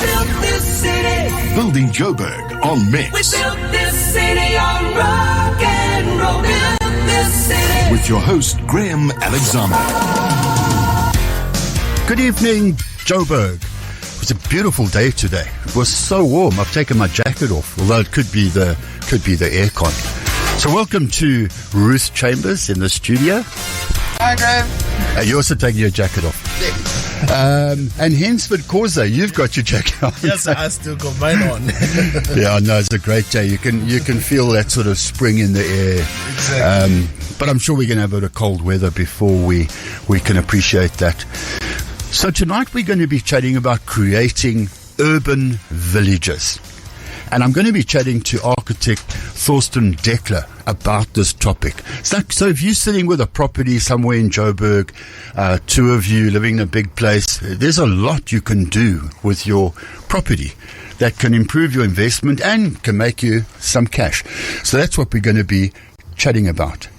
built this city. Building Joburg on We Mix. built this city on rock and roll. Built this city. With your host, Graham Alexander. Good evening, Joburg. It was a beautiful day today. It was so warm. I've taken my jacket off, although it could be the aircon. So welcome to Ruth Chambers in the studio. Hi, Graham. You're also taking your jacket off. And Hensford Corza, you've got your jacket on. Yes, I still got mine on. Yeah, no, it's a great day. You can feel that sort of spring in the air. Exactly. But I'm sure we're going to have a bit of cold weather before we can appreciate that. So tonight we're going to be chatting about creating urban villages. And I'm going to be chatting to architect Thorsten Deckler about this topic. So if you're sitting with a property somewhere in Joburg, two of you living in a big place, there's a lot you can do with your property that can improve your investment and can make you some cash. So that's what we're going to be chatting about.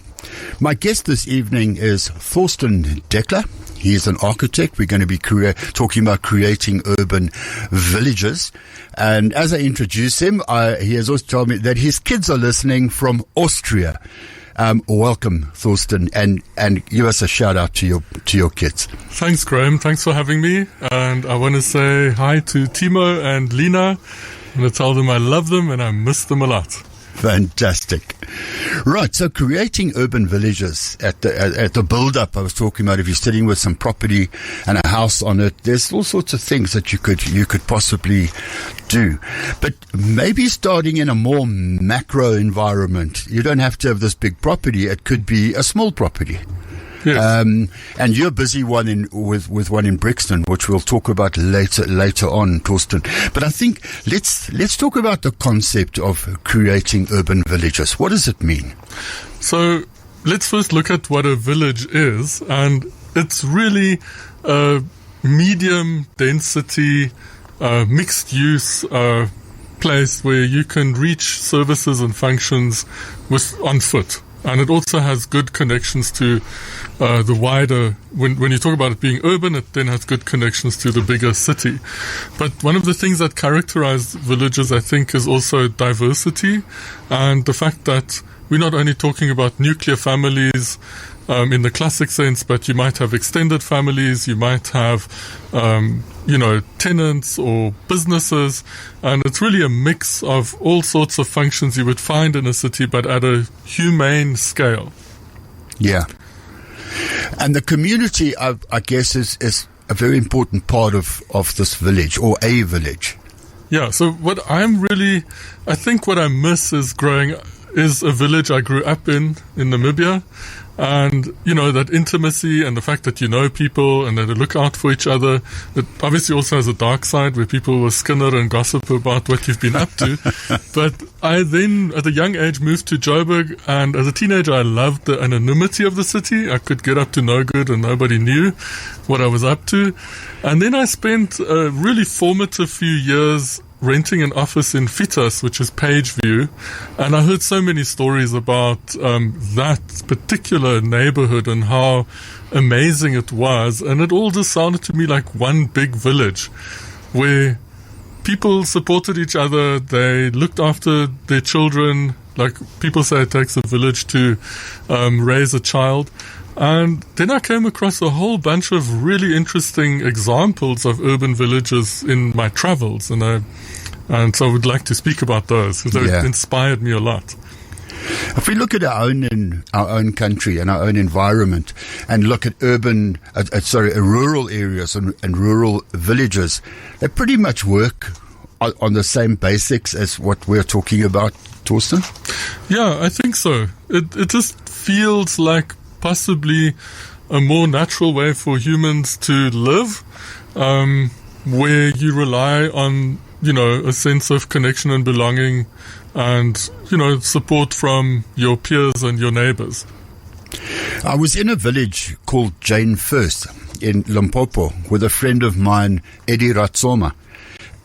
My guest this evening is Thorsten Deckler. He is an architect. We're going to be talking about creating urban villages. And as I introduce him, he has also told me that his kids are listening from Austria. Welcome, Thorsten, and give us a shout out to your kids. Thanks, Graham. Thanks for having me. And I want to say hi to Timo and Lina. I'm going to tell them I love them and I miss them a lot. Fantastic. Right, so creating urban villages at the build-up I was talking about, if you're sitting with some property and a house on it, there's all sorts of things that you could possibly do. But maybe starting in a more macro environment. You don't have to have this big property. It could be a small property. Yes. And you're busy with one in Brixton, which we'll talk about later on, Thorsten. But I think let's talk about the concept of creating urban villages. What does it mean? So let's first look at what a village is, and it's really a medium density, mixed use place where you can reach services and functions on foot. And it also has good connections to the wider, when you talk about it being urban, it then has good connections to the bigger city. But one of the things that characterize villages, I think, is also diversity and the fact that we're not only talking about nuclear families in the classic sense, but you might have extended families, you might have, tenants or businesses, and it's really a mix of all sorts of functions you would find in a city, but at a humane scale. Yeah. And the community, I guess, is a very important part of this village, or a village. Yeah, so what I miss is a village I grew up in Namibia. And, that intimacy and the fact that you know people and that they look out for each other. It obviously also has a dark side where people will skinner and gossip about what you've been up to. But I then, at a young age, moved to Joburg, and as a teenager, I loved the anonymity of the city. I could get up to no good and nobody knew what I was up to. And then I spent a really formative few years renting an office in Fitas, which is Pageview, and I heard so many stories about that particular neighborhood and how amazing it was, and it all just sounded to me like one big village where people supported each other, they looked after their children, like people say it takes a village to raise a child. And then I came across a whole bunch of really interesting examples of urban villages in my travels, and so I would like to speak about those because they inspired me a lot. If we look at our own country and our own environment, and look at rural areas and rural villages, they pretty much work on the same basics as what we're talking about, Thorsten? Yeah, I think so. It just feels like possibly a more natural way for humans to live, where you rely on, a sense of connection and belonging and, support from your peers and your neighbors. I was in a village called Jane First in Limpopo with a friend of mine, Eddie Ratsoma.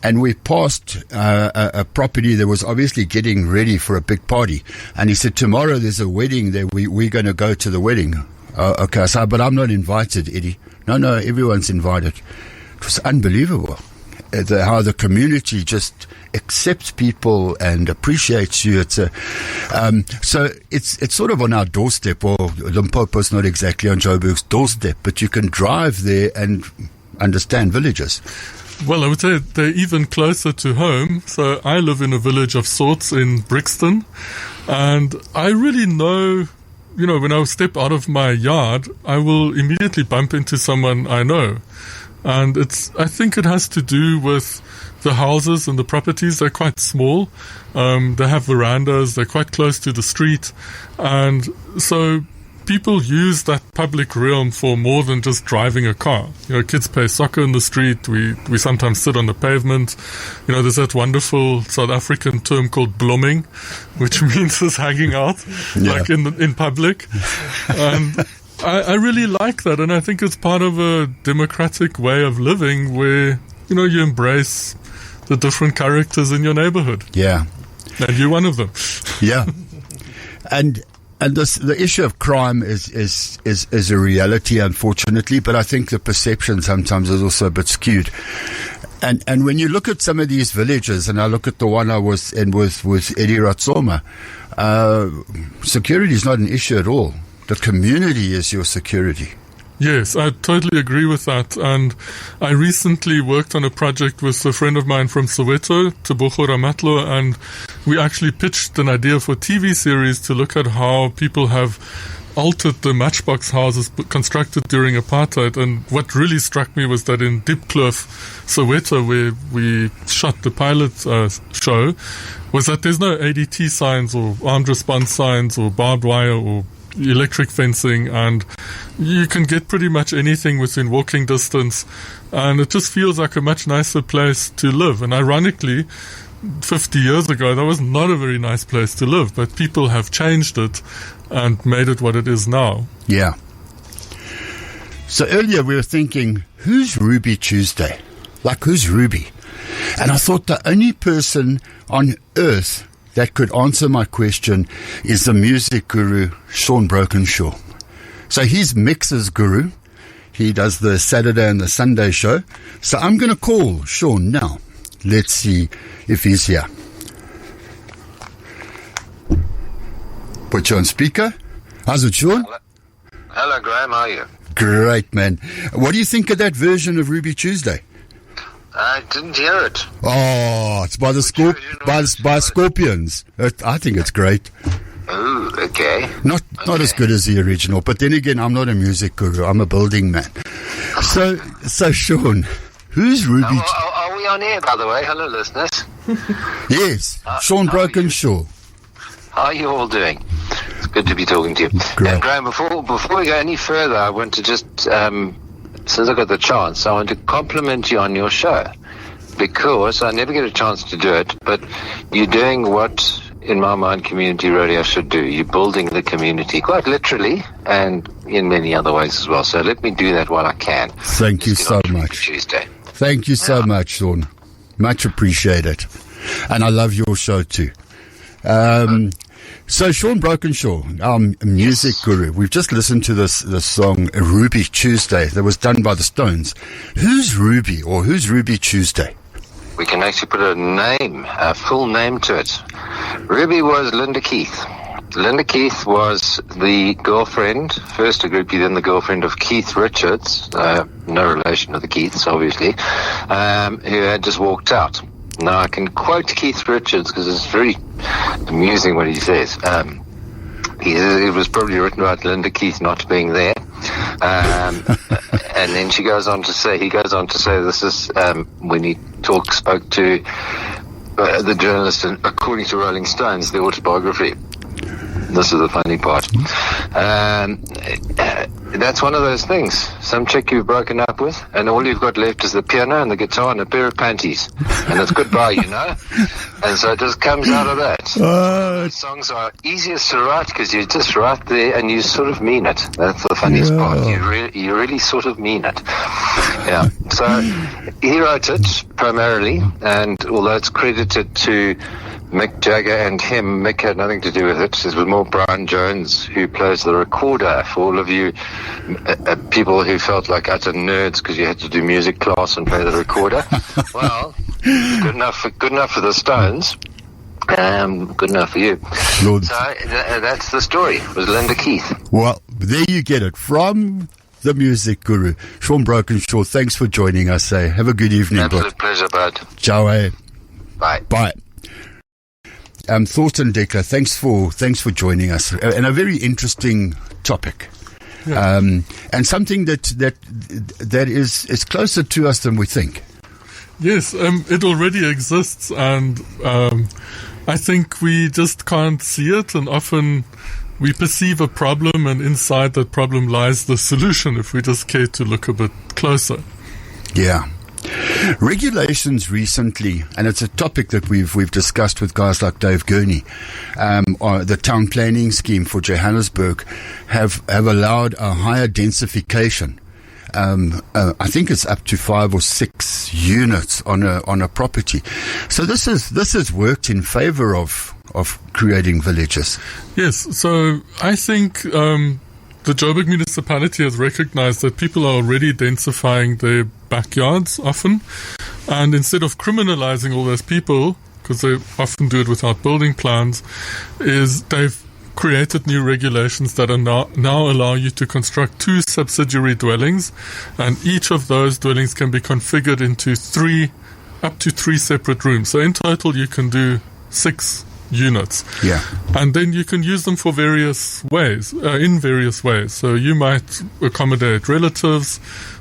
And we passed a property that was obviously getting ready for a big party. And he said, tomorrow there's a wedding there. We're going to go to the wedding. Okay, so, but I'm not invited, Eddie. No, everyone's invited. It was unbelievable. how the community just accepts people and appreciates you. It's so it's sort of on our doorstep. Well, Limpopo's not exactly on Joburg's doorstep, but you can drive there and understand villages. Well, I would say they're even closer to home. So I live in a village of sorts in Brixton, and I really know, when I step out of my yard, I will immediately bump into someone I know. And I think it has to do with the houses and the properties. They're quite small. They have verandas. They're quite close to the street. And so people use that public realm for more than just driving a car. Kids play soccer in the street. We sometimes sit on the pavement. There's that wonderful South African term called blooming, which means just hanging out, like in public. And I really like that, and I think it's part of a democratic way of living where, you embrace the different characters in your neighborhood. Yeah. And you're one of them. Yeah. And the issue of crime is a reality, unfortunately, but I think the perception sometimes is also a bit skewed. And when you look at some of these villages, and I look at the one I was in with Eddie Ratsoma, security is not an issue at all. The community is your security. Yes, I totally agree with that. And I recently worked on a project with a friend of mine from Soweto, Tebogo Ramatlo, and we actually pitched an idea for a TV series to look at how people have altered the matchbox houses constructed during apartheid. And what really struck me was that in Diepkloof, Soweto, where we shot the pilot show, was that there's no ADT signs or armed response signs or barbed wire or electric fencing, and you can get pretty much anything within walking distance, and it just feels like a much nicer place to live. And ironically, 50 years ago, that was not a very nice place to live, but people have changed it and made it what it is now. Yeah. So earlier we were thinking, who's Ruby Tuesday? Like, who's Ruby? And I thought the only person on earth that could answer my question is the music guru, Sean Brokenshaw. So he's Mix's guru. He does the Saturday and the Sunday show. So I'm going to call Sean now. Let's see if he's here. Put you on speaker. How's it, Sean? Hello, Graham. How are you? Great, man. What do you think of that version of Ruby Tuesday? I didn't hear it. Oh, it's by the by Scorpions. I think it's great. Oh, okay. Not as good as the original, but then again, I'm not a music guru. I'm a building man. So Sean, who's Ruby? Are we on air, by the way? Hello, listeners. Yes, Sean Brokenshaw. How are you all doing? It's good to be talking to you. Great. Graham, before we go any further, I want to just, since I got the chance, I want to compliment you on your show, because I never get a chance to do it, but you're doing what, in my mind, community radio should do. You're building the community, quite literally, and in many other ways as well. So let me do that while I can. Thank you so much. Tuesday. Thank you so much, Sean. Much appreciated. And I love your show too. So Sean Brokenshaw, our music guru, we've just listened to this song Ruby Tuesday that was done by the Stones. Who's Ruby, or who's Ruby Tuesday? We can actually put a full name to it. Ruby was Linda Keith. Linda Keith was the girlfriend, first a groupie, then the girlfriend of Keith Richards, no relation to the Keiths, obviously, who had just walked out. Now, I can quote Keith Richards because it's very amusing what he says. It was probably written about Linda Keith not being there. And then he goes on to say this is when he spoke to the journalist, and according to Rolling Stones, the autobiography. This is the funny part. That's one of those things. Some chick you've broken up with, and all you've got left is the piano and the guitar and a pair of panties. And it's goodbye, you know? And so it just comes out of that. Songs are easiest to write because you're just right there and you sort of mean it. That's the funniest part. You really sort of mean it. Yeah. So he wrote it primarily, and although it's credited to Mick Jagger and him. Mick had nothing to do with it. It was more Brian Jones, who plays the recorder. For all of you people who felt like utter nerds because you had to do music class and play the recorder, well, good enough for the Stones. Good enough for you. Lord. So that's the story. It was Linda Keith. Well, there you get it from the music guru, Sean Brokenshaw. Thanks for joining us. Have a good evening. Absolute pleasure, bud. Ciao. Bye. Bye. Thorsten Deckler, thanks for joining us, and a very interesting topic, and something that is closer to us than we think. Yes, it already exists, and I think we just can't see it, and often we perceive a problem, and inside that problem lies the solution if we just care to look a bit closer. Yeah. Regulations recently, and it's a topic that we've discussed with guys like Dave Gurney, the town planning scheme for Johannesburg have allowed a higher densification. I think it's up to 5 or 6 units on a property. So this has worked in favor of creating villages. Yes, so I think the Joburg municipality has recognized that people are already densifying their backyards often, and instead of criminalizing all those people, because they often do it without building plans, is they've created new regulations that are now allow you to construct 2 subsidiary dwellings, and each of those dwellings can be configured into up to 3 separate rooms. So in total you can do 6 units. Yeah. And then you can use them for various ways, in various ways. So you might accommodate relatives,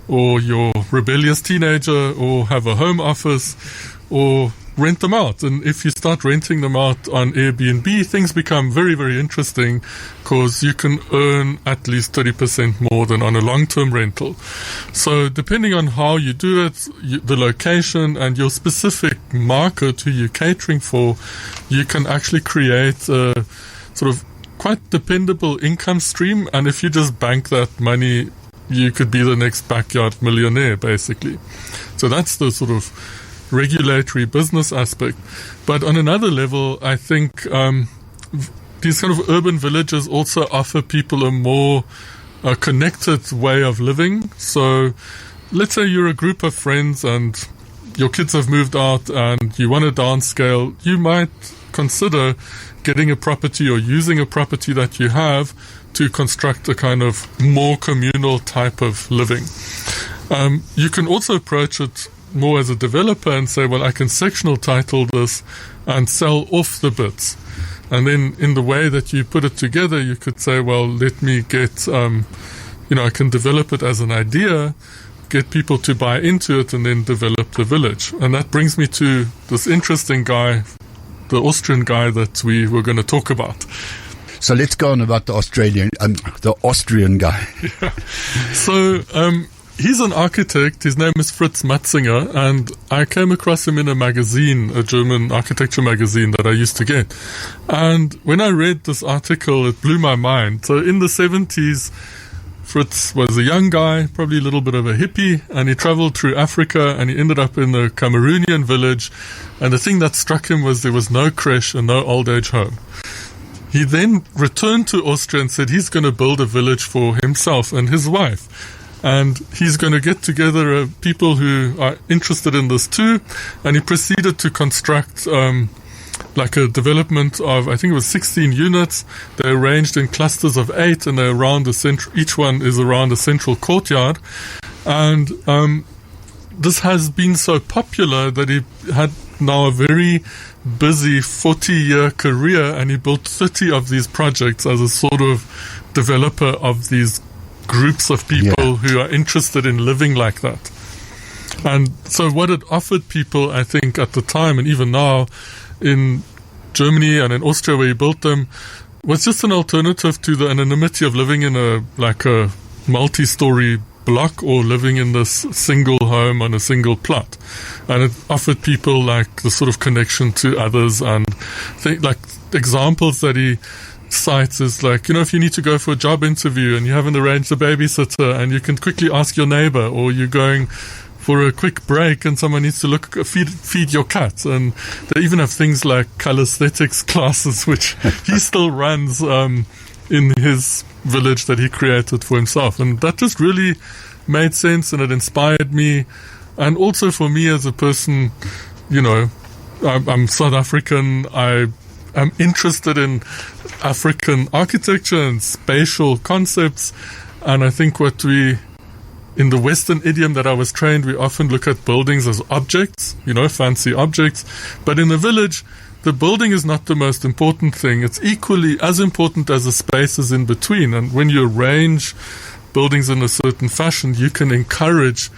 or your rebellious teenager, or have a home office, or rent them out. And if you start renting them out on Airbnb, things become very, very interesting, because you can earn at least 30% more than on a long-term rental. So depending on how you do it, the location and your specific market who you're catering for, you can actually create a sort of quite dependable income stream. And if you just bank that money, you could be the next backyard millionaire, basically. So that's the sort of regulatory business aspect. But on another level, I think these kind of urban villages also offer people a more connected way of living. So let's say you're a group of friends and your kids have moved out and you want to downscale, you might consider getting a property or using a property that you have to construct a kind of more communal type of living. You can also approach it more as a developer and say, well, I can sectional title this and sell off the bits. And then in the way that you put it together, you could say, well, let me get, I can develop it as an idea, get people to buy into it, and then develop the village. And that brings me to this interesting guy, the Austrian guy that we were going to talk about. So let's go on about the Austrian guy. Yeah. So, he's an architect. His name is Fritz Matzinger, and I came across him in a magazine, a German architecture magazine that I used to get. And when I read this article, it blew my mind. So in the 70s, Fritz was a young guy, probably a little bit of a hippie, and he traveled through Africa, and he ended up in a Cameroonian village. And the thing that struck him was there was no creche and no old age home. He then returned to Austria and said he's going to build a village for himself and his wife. And he's going to get together people who are interested in this too. And he proceeded to construct like a development of, I think it was 16 units. They're arranged in clusters of 8, and they're around the each one is around a central courtyard. And this has been so popular that he had now a very busy 40-year career, and he built 30 of these projects as a sort of developer of these groups of people who are interested in living like that. And so what it offered people, I think, at the time and even now in Germany and in Austria where he built them, was just an alternative to the anonymity of living in a multi-story block or living in this single home on a single plot. And it offered people like the sort of connection to others, and examples that he cites is like, if you need to go for a job interview and you haven't arranged a babysitter and you can quickly ask your neighbor, or you're going for a quick break and someone needs to feed your cat. And they even have things like calisthenics classes, which he still runs in his village that he created for himself. And that just really made sense, and it inspired me. And also for me as a person, I'm South African. I am interested in African architecture and spatial concepts. And I think in the Western idiom that I was trained, we often look at buildings as objects, fancy objects. But in a village, the building is not the most important thing. It's equally as important as the spaces in between. And when you arrange buildings in a certain fashion, you can encourage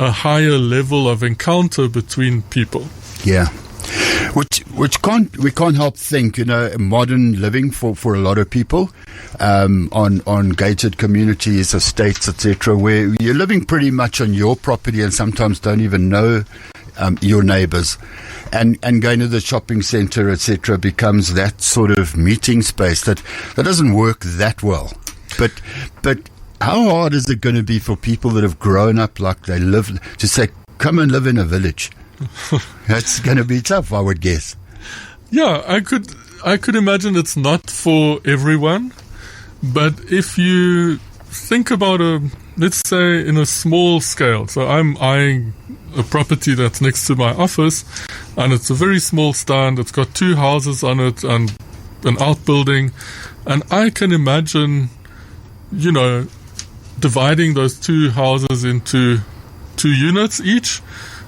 a higher level of encounter between people. Yeah. Which we can't help think, modern living for a lot of people, on gated communities, estates, etc., where you're living pretty much on your property and sometimes don't even know your neighbors, and going to the shopping center, etc., becomes that sort of meeting space that doesn't work that well. But how hard is it going to be for people that have grown up like they live to say, come and live in a village? That's going to be tough, I would guess. Yeah, I could imagine it's not for everyone, but if you think about let's say in a small scale, so I'm eyeing a property that's next to my office, and it's a very small stand. It's got 2 houses on it and an outbuilding, and I can imagine, dividing those 2 houses into 2 units each,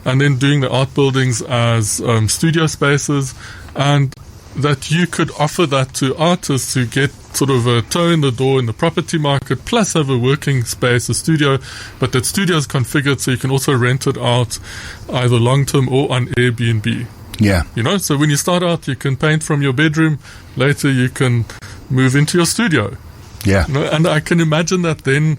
and then doing the outbuildings as studio spaces, and that you could offer that to artists to get sort of a toe in the door in the property market, plus have a working space, a studio, but that studio is configured so you can also rent it out either long-term or on Airbnb. Yeah. So when you start out, you can paint from your bedroom. Later, you can move into your studio. Yeah. And I can imagine that then,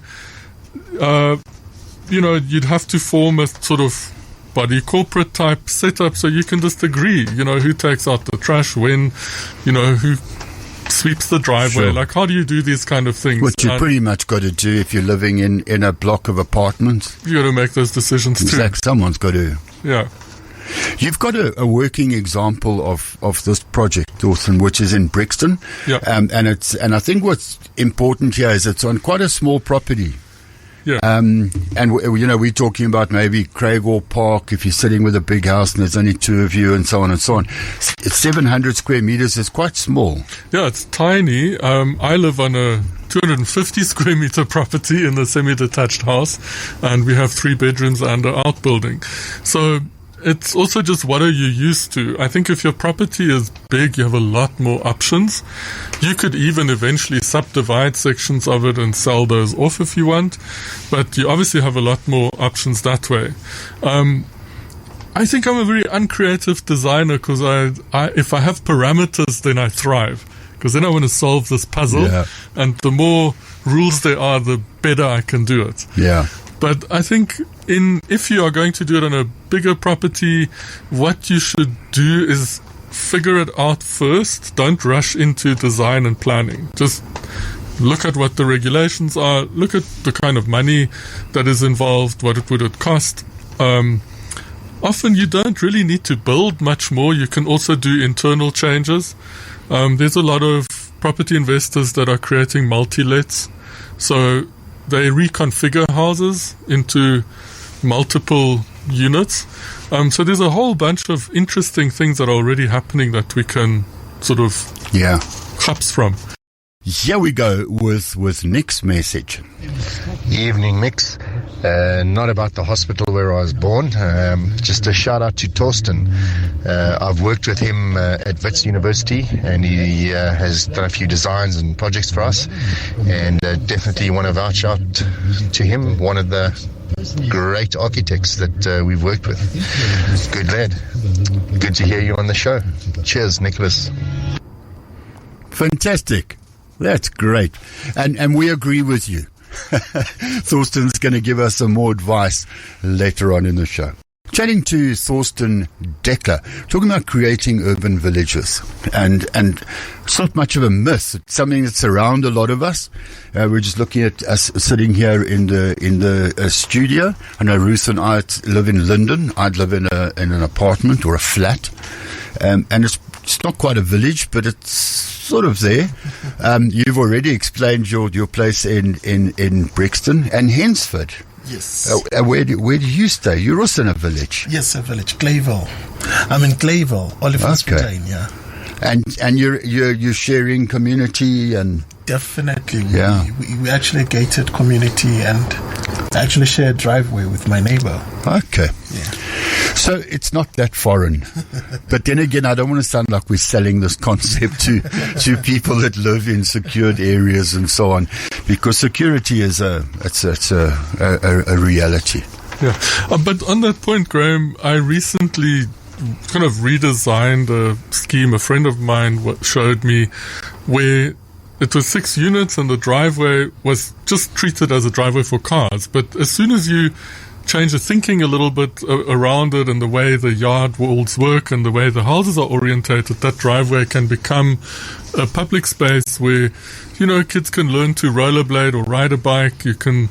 you'd have to form a sort of body corporate type setup so you can just agree, who takes out the trash when, who sweeps the driveway. Sure. Like, how do you do these kind of things? What you pretty much got to do if you're living in a block of apartments. You got to make those decisions Exactly. Someone's got to. Yeah. You've got a working example of this project, Thorsten, which is in Brixton. Yeah. And I think what's important here is it's on quite a small property. Yeah. And we're talking about maybe Craigall Park, if you're sitting with a big house and there's only 2 of you and so on and so on. It's 700 square meters. It's quite small. Yeah, it's tiny. I live on a 250 square meter property in a semi-detached house, and we have 3 bedrooms and an outbuilding. So it's also just what are you used to? I think if your property is big, you have a lot more options. You could even eventually subdivide sections of it and sell those off if you want, but you obviously have a lot more options that way. I think I'm a very uncreative designer because if I have parameters, then I thrive, because then I want to solve this puzzle, and the more rules there are, the better I can do it. Yeah. But I think if you are going to do it on a bigger property, what you should do is figure it out first. Don't rush into design and planning. Just look at what the regulations are. Look at the kind of money that is involved, what it would cost. Often you don't really need to build much more. You can also do internal changes. There's a lot of property investors that are creating multi-lets. So they reconfigure houses into multiple units. So there's a whole bunch of interesting things that are already happening that we can sort of hops from. Here we go with Nick's message. Evening mix. Not about the hospital where I was born. Just a shout out to Thorsten. I've worked with him at Wits University, and he has done a few designs and projects for us, and definitely want to vouch out to him, one of the great architects that we've worked with. Good lad. Good to hear you on the show. Cheers, Nicholas. Fantastic. That's great. And we agree with you. Thorsten's going to give us some more advice later on in the show. Chatting to Thorsten Deckler, talking about creating urban villages, and it's not much of a myth. It's something that's around a lot of us. We're just looking at us sitting here in the studio. I know Ruth and I live in London. I'd live in an apartment or a flat, and it's not quite a village, but it's sort of there. You've already explained your place in Brixton and Hensford. Yes. Where do you stay? You're also in a village. Yes, a village, Clayville. I'm in Clayville, Oliphant, yeah. And you're sharing community and definitely. Yeah. We actually gated community, and I actually share a driveway with my neighbor. Okay. Yeah. So it's not that foreign. But then again, I don't want to sound like we're selling this concept to people that live in secured areas and so on, because security is a reality. Yeah. But on that point, Graham, I recently kind of redesigned a scheme. A friend of mine showed me where it was 6 units and the driveway was just treated as a driveway for cars. But as soon as you change the thinking a little bit around it and the way the yard walls work and the way the houses are orientated, that driveway can become a public space where, kids can learn to rollerblade or ride a bike. You can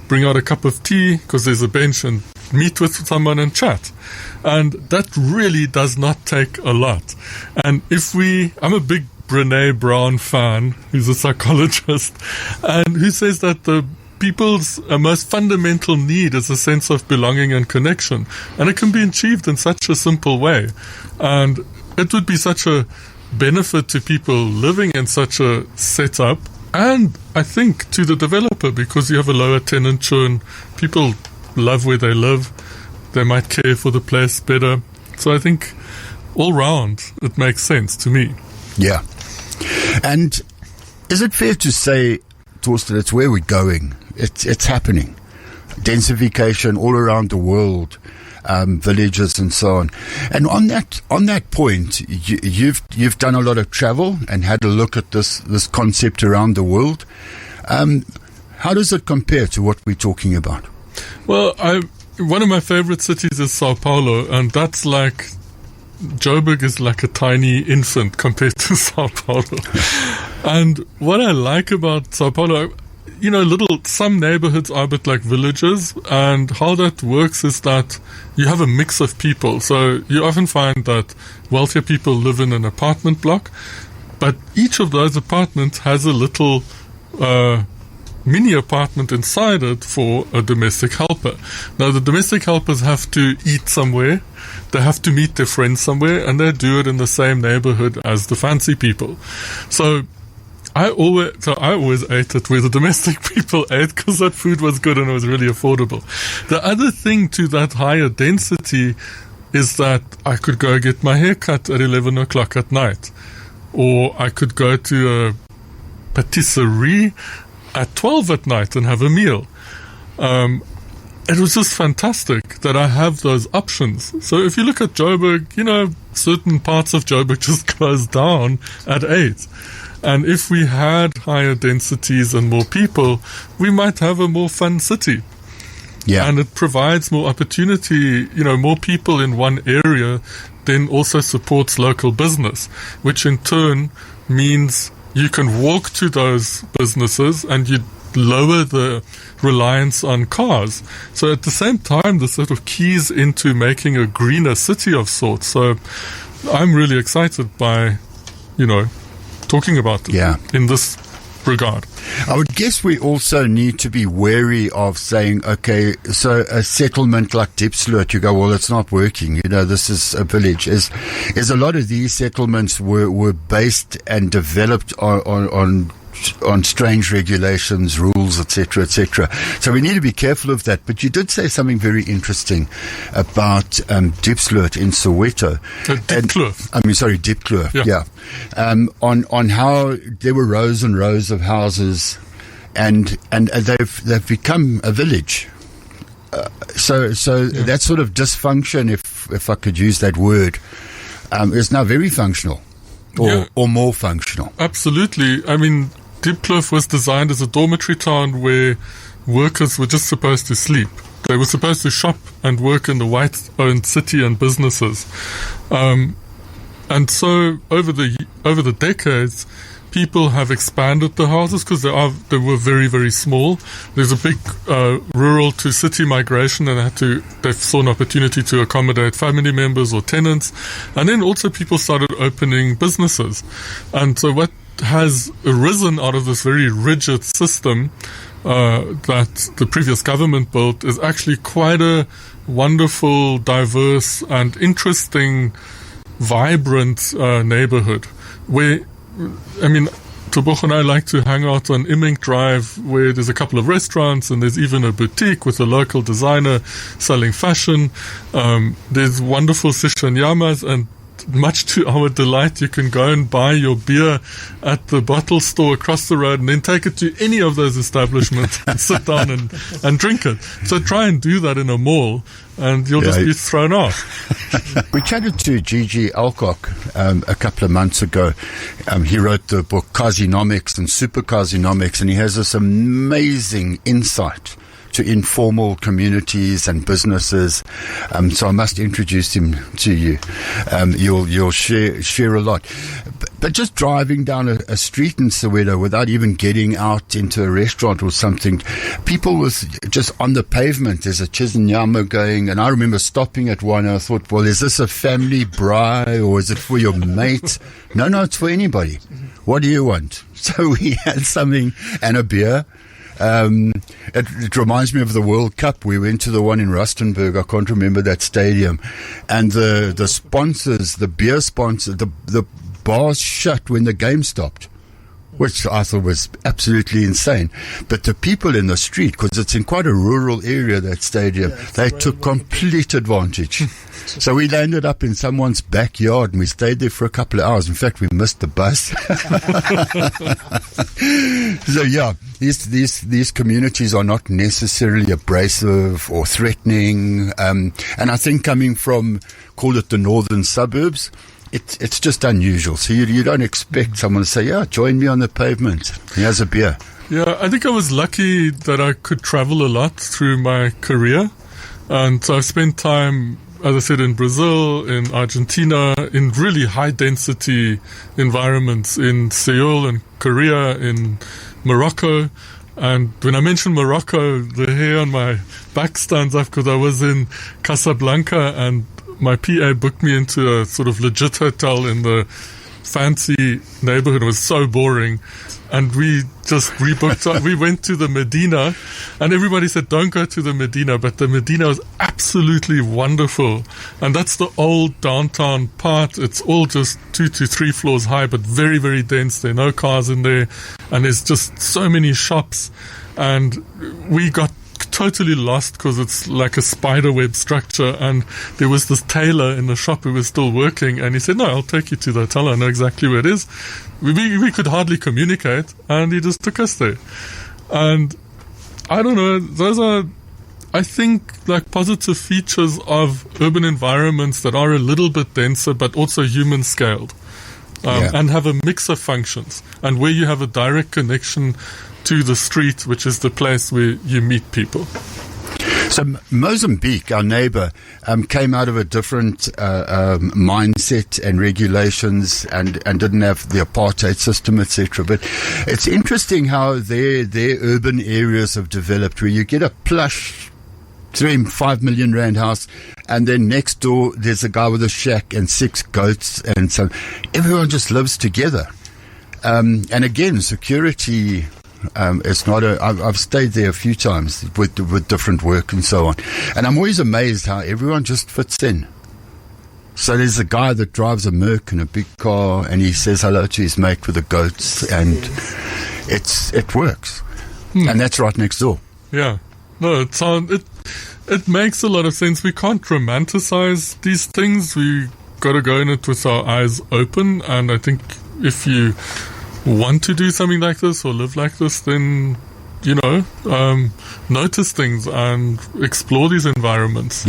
bring out a cup of tea because there's a bench and meet with someone and chat. And that really does not take a lot. And I'm a big Brené Brown fan, who's a psychologist, and who says that the people's most fundamental need is a sense of belonging and connection. And it can be achieved in such a simple way. And it would be such a benefit to people living in such a setup, and I think to the developer, because you have a lower tenant churn. People love where they live. They might care for the place better. So I think all round it makes sense to me. Yeah. And is it fair to say, Thorsten, it's where we're going? It's happening. Densification all around the world, villages and so on. And on that point, you've done a lot of travel and had a look at this concept around the world. How does it compare to what we're talking about? Well, one of my favorite cities is Sao Paulo, and that's like Joburg is like a tiny infant compared to Sao Paulo. And what I like about Sao Paulo, some neighborhoods are a bit like villages, and how that works is that you have a mix of people. So you often find that wealthier people live in an apartment block, but each of those apartments has a little mini apartment inside it for a domestic helper. Now, the domestic helpers have to eat somewhere, they have to meet their friends somewhere, and they do it in the same neighborhood as the fancy people. So I always ate it where the domestic people ate, because that food was good and it was really affordable. The other thing to that higher density is that I could go get my hair cut at 11 o'clock at night, or I could go to a patisserie at 12 at night and have a meal. It was just fantastic that I have those options. So if you look at Joburg, certain parts of Joburg just close down at 8. And if we had higher densities and more people, we might have a more fun city. Yeah. And it provides more opportunity. More people in one area then also supports local business, which in turn means you can walk to those businesses and you lower the reliance on cars. So at the same time, this sort of keys into making a greener city of sorts. So I'm really excited by, talking about it in this regard. I would guess we also need to be wary of saying, okay, so a settlement like Diepsloot, you go, well, it's not working. This is a village. Is a lot of these settlements were based and developed on strange regulations, rules, etc., etc. So we need to be careful of that. But you did say something very interesting about Diepsloot in Soweto. Diepkloof. Yeah. On how there were rows and rows of houses, and they've become a village. So that sort of dysfunction, if I could use that word, is now very functional, or more functional. Absolutely. I mean, Diepkloof was designed as a dormitory town where workers were just supposed to sleep. they were supposed to shop and work in the white-owned city and businesses. And so over the decades, people have expanded the houses because they were very, very small. There's a big rural to city migration, and they saw an opportunity to accommodate family members or tenants. And then also people started opening businesses. And so what has arisen out of this very rigid system that the previous government built is actually quite a wonderful, diverse, and interesting, vibrant neighborhood where, I mean, Tebogo and I like to hang out on Imink Drive, where there's a couple of restaurants and there's even a boutique with a local designer selling fashion. There's wonderful sishanyamas, and much to our delight, you can go and buy your beer at the bottle store across the road and then take it to any of those establishments and sit down and drink it. So try and do that in a mall and you'll just be thrown off. We chatted to Gigi Alcock a couple of months ago. He wrote the book Casinomics and Super Casinomics, and he has this amazing insight to informal communities and businesses. So I must introduce him to you. You'll share a lot. But just driving down a street in Soweto without even getting out into a restaurant or something, people was just on the pavement. There's a Chizinyama going, and I remember stopping at one and I thought, well, is this a family braai or is it for your mate? No, it's for anybody. What do you want? So we had something and a beer. It reminds me of the World Cup. We went to the one in Rustenburg. I can't remember that stadium. And the sponsors, the beer sponsors, the bars shut when the game stopped, which I thought was absolutely insane. But the people in the street, because it's in quite a rural area, that stadium, they took complete advantage. So we landed up in someone's backyard and we stayed there for a couple of hours. In fact, we missed the bus. So yeah, these communities are not necessarily abrasive or threatening. And I think coming from, call it the northern suburbs, it's just unusual. So you don't expect someone to say, yeah, join me on the pavement. Here's a beer. Yeah, I think I was lucky that I could travel a lot through my career. And so I've spent time, as I said, in Brazil, in Argentina, in really high-density environments, in Seoul and Korea, in Morocco. And when I mention Morocco, the hair on my back stands up because I was in Casablanca and my PA booked me into a sort of legit hotel in the fancy neighborhood. It was so boring. And we just rebooked. We went to the Medina, and everybody said, don't go to the Medina. But the Medina was absolutely wonderful. And that's the old downtown part. It's all just 2 to 3 floors high, but very, very dense. There are no cars in there. And there's just so many shops. And we got totally lost because it's like a spider web structure, and there was this tailor in the shop who was still working, and he said, no, I'll take you to the hotel, I know exactly where it is. We could hardly communicate, and he just took us there. And I don't know, those are, I think, like positive features of urban environments that are a little bit denser but also human scaled, and have a mix of functions, and where you have a direct connection to the street, which is the place where you meet people. So Mozambique, our neighbor, came out of a different mindset and regulations and didn't have the apartheid system, etc. But it's interesting how their urban areas have developed, where you get a plush 5 million rand house, and then next door there's a guy with a shack and 6 goats, and so everyone just lives together. And again, security. It's not I've stayed there a few times with different work and so on, and I'm always amazed how everyone just fits in. So there's a guy that drives a Merc in a big car, and he says hello to his mate with the goats, and it works, and that's right next door. Yeah, no, it makes a lot of sense. We can't romanticize these things. We got to go in it with our eyes open, and I think if you want to do something like this or live like this, then notice things and explore these environments.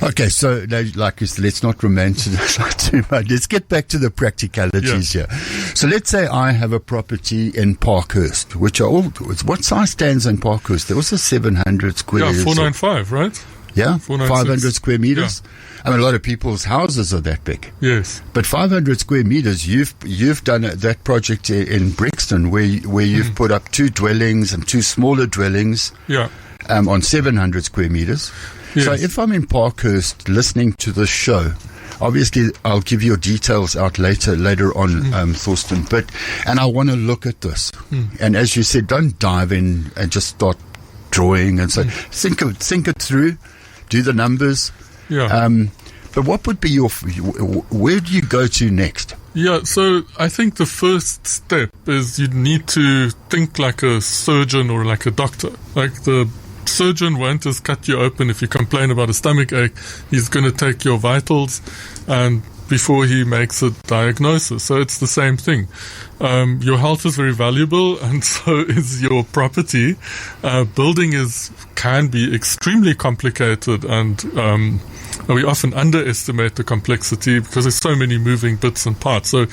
Okay, so like you said, let's not romanticize too much. Let's get back to the practicalities here. So let's say I have a property in Parkhurst, which are all, what size stands in Parkhurst? There was a 700 square. Yeah, 495, right? Yeah, 500 square meters. Yeah. I mean, a lot of people's houses are that big. Yes. But 500 square meters, you've done that project in Brixton where you've put up 2 dwellings and 2 smaller dwellings. Yeah. On 700 square meters. Yes. So if I'm in Parkhurst listening to this show, obviously I'll give your details out later on, Thorsten. And I want to look at this. And as you said, don't dive in and just start drawing and so think it through, do the numbers. Yeah. But what would be where do you go to next? Yeah, so I think the first step is you need to think like a surgeon or like a doctor. Like the surgeon won't just cut you open if you complain about a stomach ache. He's going to take your vitals and before he makes a diagnosis. So it's the same thing. Your health is very valuable and so is your property. Building can be extremely complicated and we often underestimate the complexity because there's so many moving bits and parts. So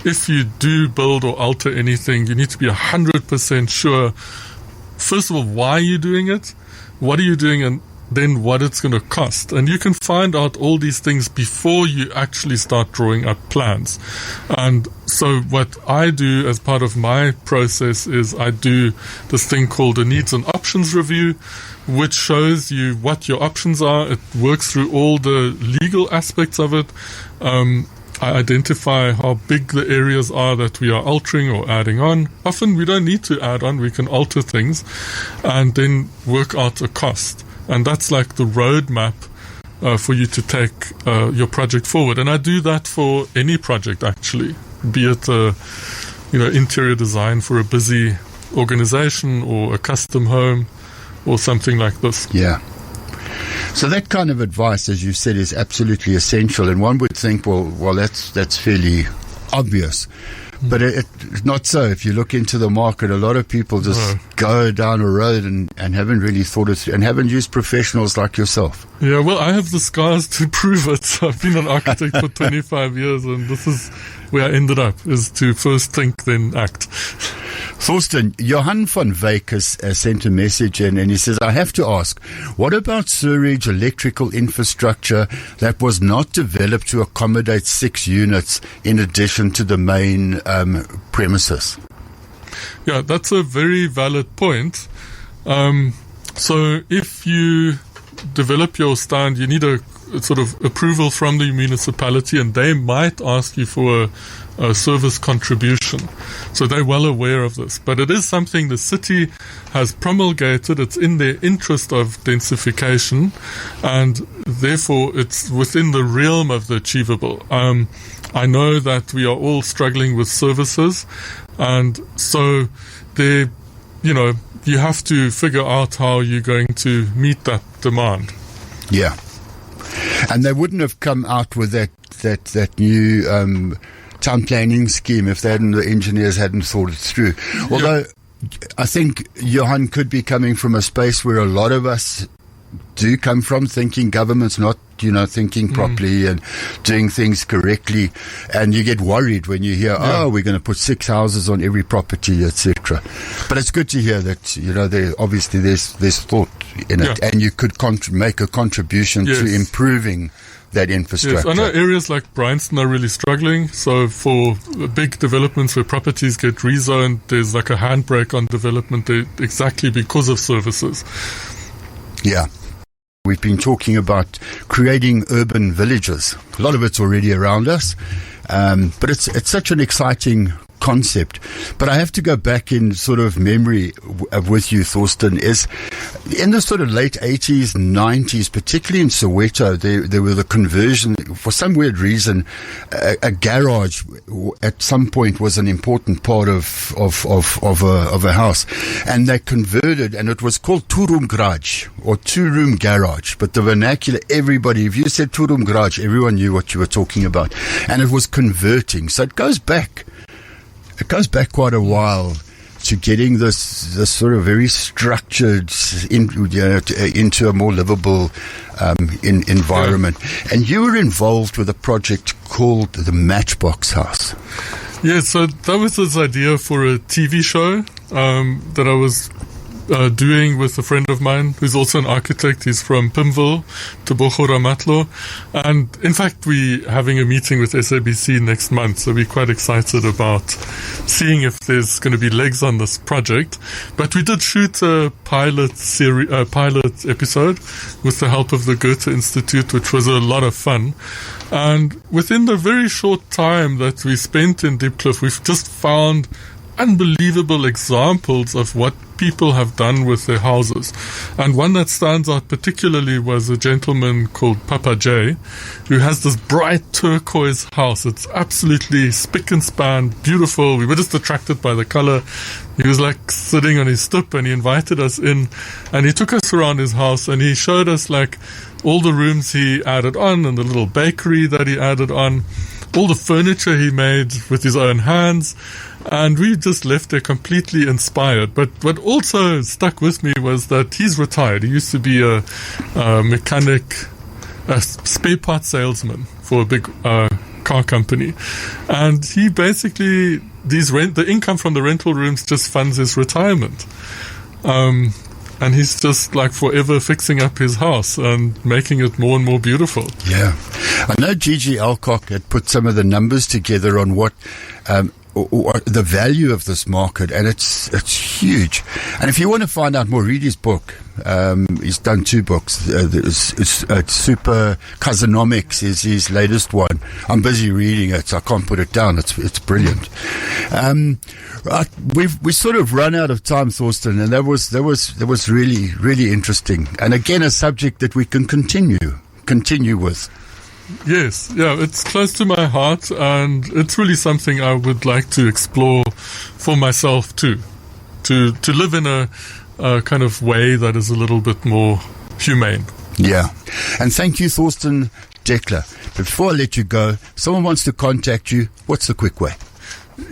if you do build or alter anything, you need to be 100% sure, first of all, why you're doing it, what are you doing, and then what it's going to cost. And you can find out all these things before you actually start drawing up plans. And so what I do as part of my process is I do this thing called a needs and options review, which shows you what your options are. It works through all the legal aspects of it. I identify how big the areas are that we are altering or adding on. Often we don't need to add on, we can alter things and then work out a cost. And that's like the roadmap for you to take your project forward. And I do that for any project actually, be it interior design for a busy organization or a custom home or something like this. Yeah. So that kind of advice, as you said, is absolutely essential. And one would think, well, that's fairly obvious. But it's not so. If you look into the market, a lot of people just go down a road and haven't really thought it through and haven't used professionals like yourself. Yeah, well, I have the scars to prove it. I've been an architect for 25 years and this is where I ended up, is to first think, then act. Thorsten, Johan van Wyk has sent a message in and he says, I have to ask, what about sewerage electrical infrastructure that was not developed to accommodate 6 units in addition to the main premises? Yeah, that's a very valid point. So if you develop your stand, you need a sort of approval from the municipality and they might ask you for a service contribution. So they're well aware of this. But it is something the city has promulgated. It's in their interest of densification and therefore it's within the realm of the achievable. I know that we are all struggling with services and so you have to figure out how you're going to meet that demand. Yeah. And they wouldn't have come out with that new town planning scheme if the engineers hadn't thought it through. Although I think Johan could be coming from a space where a lot of us do come from, thinking government's not, thinking properly and doing things correctly. And you get worried when you hear, we're going to put 6 houses on every property, etc. But it's good to hear that, there's thought in it and you could make a contribution to improving that infrastructure. Yes, I know areas like Bryanston are really struggling. So for big developments where properties get rezoned, there's like a handbrake on development exactly because of services. Yeah. We've been talking about creating urban villages. A lot of it's already around us, but it's such an exciting concept. But I have to go back in sort of memory with you, Thorsten, is in the sort of late 80s, 90s, particularly in Soweto, there were the conversion, for some weird reason, a garage at some point was an important part of a house. And they converted, and it was called two-room garage or two-room garage. But the vernacular, if you said two-room garage, everyone knew what you were talking about. And it was converting. So it goes back quite a while. to getting this sort of very structured into a more livable environment. Yeah. And you were involved with a project called the Matchbox House. Yeah, so that was this idea for a TV show that I was doing with a friend of mine who's also an architect. He's from Pimville, Tebogo Ramatlo. And in fact, we're having a meeting with SABC next month, so we're quite excited about seeing if there's going to be legs on this project. But we did shoot a pilot episode with the help of the Goethe Institute, which was a lot of fun. And within the very short time that we spent in Diepkloof, we've just found unbelievable examples of what people have done with their houses. And one that stands out particularly was a gentleman called Papa J, who has this bright turquoise house. It's absolutely spick and span, beautiful. We were just attracted by the color. He was like sitting on his stoep, and he invited us in, and he took us around his house, and he showed us like all the rooms he added on and the little bakery that he added on, all the furniture he made with his own hands. And we just left there completely inspired. But what also stuck with me was that he's retired. He used to be a mechanic, a spare part salesman for a big car company. And he basically, the income from the rental rooms just funds his retirement. And he's just like forever fixing up his house and making it more and more beautiful. Yeah. I know Gigi Alcock had put some of the numbers together on what or the value of this market, and it's huge. And if you want to find out more, read his book. He's done 2 books. It's Super Cousinomics is his latest one. I'm busy reading it, so I can't put it down. It's brilliant. We sort of run out of time, Thorsten, and that was really, really interesting. And again, a subject that we can continue with. Yes, yeah, it's close to my heart, and it's really something I would like to explore for myself too, to live in a kind of way that is a little bit more humane. Yeah, and thank you, Thorsten Deckler. Before I let you go, if someone wants to contact you, what's the quick way?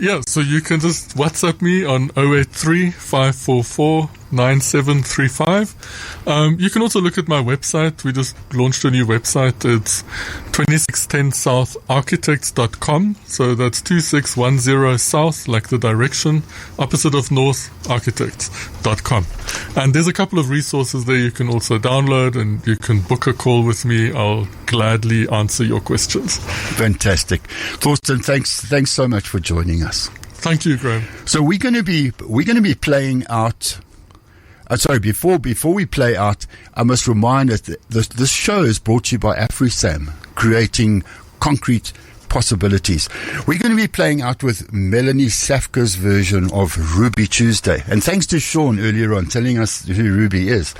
Yeah, so you can just WhatsApp me on 083 544 9735. You can also look at my website. We just launched a new website. It's 2610southarchitects.com. So that's 2610 south, like the direction, opposite of north, architects.com. And there's a couple of resources there you can also download, and you can book a call with me. I'll gladly answer your questions. Fantastic. Thorsten, thanks so much for joining us. Thank you, Graham. So we're going to be playing out. Before we play out, I must remind us that this show is brought to you by AfriSam, creating concrete possibilities. We're going to be playing out with Melanie Safka's version of Ruby Tuesday. And thanks to Sean earlier on telling us who Ruby is.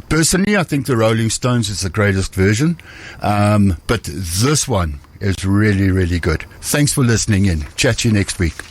Personally, I think the Rolling Stones is the greatest version. But this one is really, really good. Thanks for listening in. Chat to you next week.